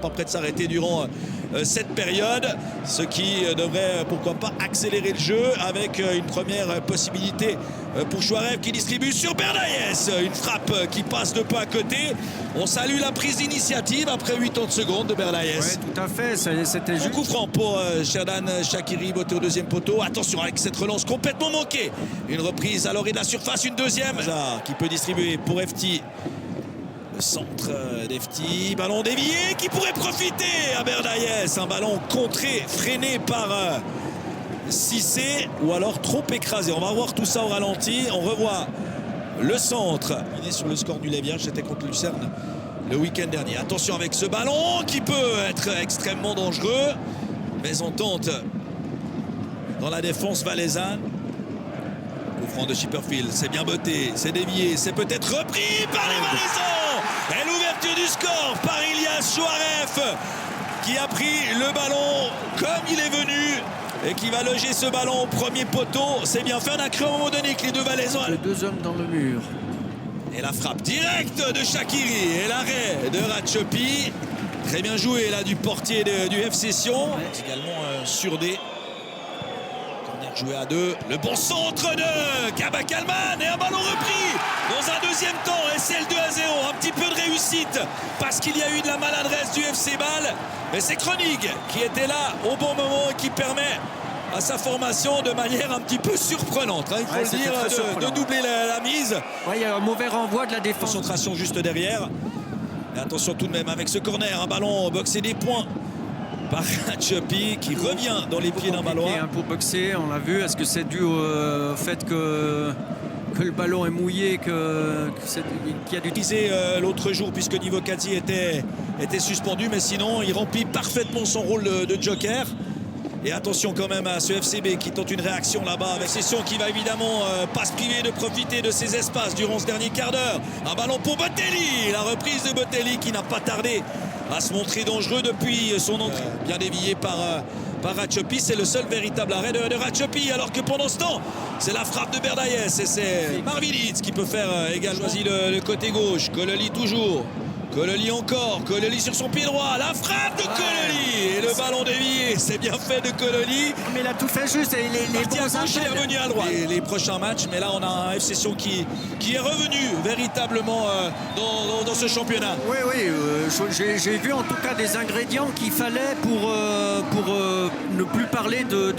près de s'arrêter durant cette période, ce qui devrait pourquoi pas accélérer le jeu avec une première possibilité pour Chouarev qui distribue sur Bernayes, une frappe qui passe de peu à côté. On salue la prise d'initiative après 80 secondes de Bernayes. Oui, tout à fait, c'était juste. Coup franc pour Xherdan Shaqiri, botté au deuxième poteau. Attention avec cette relance complètement manquée. Une reprise à l'orée de la surface, une deuxième. Qui peut distribuer pour FT. Le centre d'FT, ballon dévié qui pourrait profiter à Bernayes. Un ballon contré, freiné par Cissé ou alors trop écrasé. On va voir tout ça au ralenti. On revoit le centre. Il est sur le score du Léviage, c'était contre Lucerne le week-end dernier. Attention avec ce ballon qui peut être extrêmement dangereux. Mais on tente dans la défense valaisanne. Coup franc de Chipperfield, c'est bien botté, c'est dévié, c'est peut-être repris par les Valaisans. Et l'ouverture du score par Ilias Chouarev qui a pris le ballon comme il est venu et qui va loger ce ballon au premier poteau. C'est bien fait, on a cru à un moment donné que les deux Valaisans... Les deux hommes dans le mur. Et la frappe directe de Shaqiri et l'arrêt de Ratchopi. Très bien joué là du portier du FC Sion. Également Surdé. Corner joué à deux. Le bon centre de Kabakalman et un ballon repris dans un deuxième temps. Et c'est le 2-0. Un petit peu de réussite parce qu'il y a eu de la maladresse du FC Bâle. Mais c'est Kronig qui était là au bon moment et qui permet à sa formation de manière un petit peu surprenante, il faut le dire, de doubler la mise. Ouais, il y a un mauvais renvoi de la défense. Concentration juste derrière. Et attention tout de même avec ce corner, un ballon boxé des points par Ratchopi qui revient dans les pieds d'un Balois. Pour boxer, on l'a vu. Est-ce que c'est dû au fait que le ballon est mouillé, qu'il y a du utilisé l'autre jour puisque Nivokati était suspendu, mais sinon il remplit parfaitement son rôle de joker. Et attention quand même à ce FCB qui tente une réaction là-bas avec Session qui va évidemment pas se priver de profiter de ses espaces durant ce dernier quart d'heure. Un ballon pour Botelli, la reprise de Botelli qui n'a pas tardé à se montrer dangereux depuis son entrée. Bien dévié par Ratchopi, c'est le seul véritable arrêt de Ratchopi, alors que pendant ce temps, c'est la frappe de Bernayes et c'est Marvilic qui peut faire également. Choisi le côté gauche, Kololi toujours. Kololi encore, Kololi sur son pied droit, la frappe de Kololi et le ballon dévié, c'est bien fait de Kololi. Mais il a tout fait juste et les bons gauche, il est revenu à droite. Les prochains matchs, mais là on a un FC Sion qui est revenu véritablement dans ce championnat. Oui, j'ai vu en tout cas des ingrédients qu'il fallait pour ne plus parler de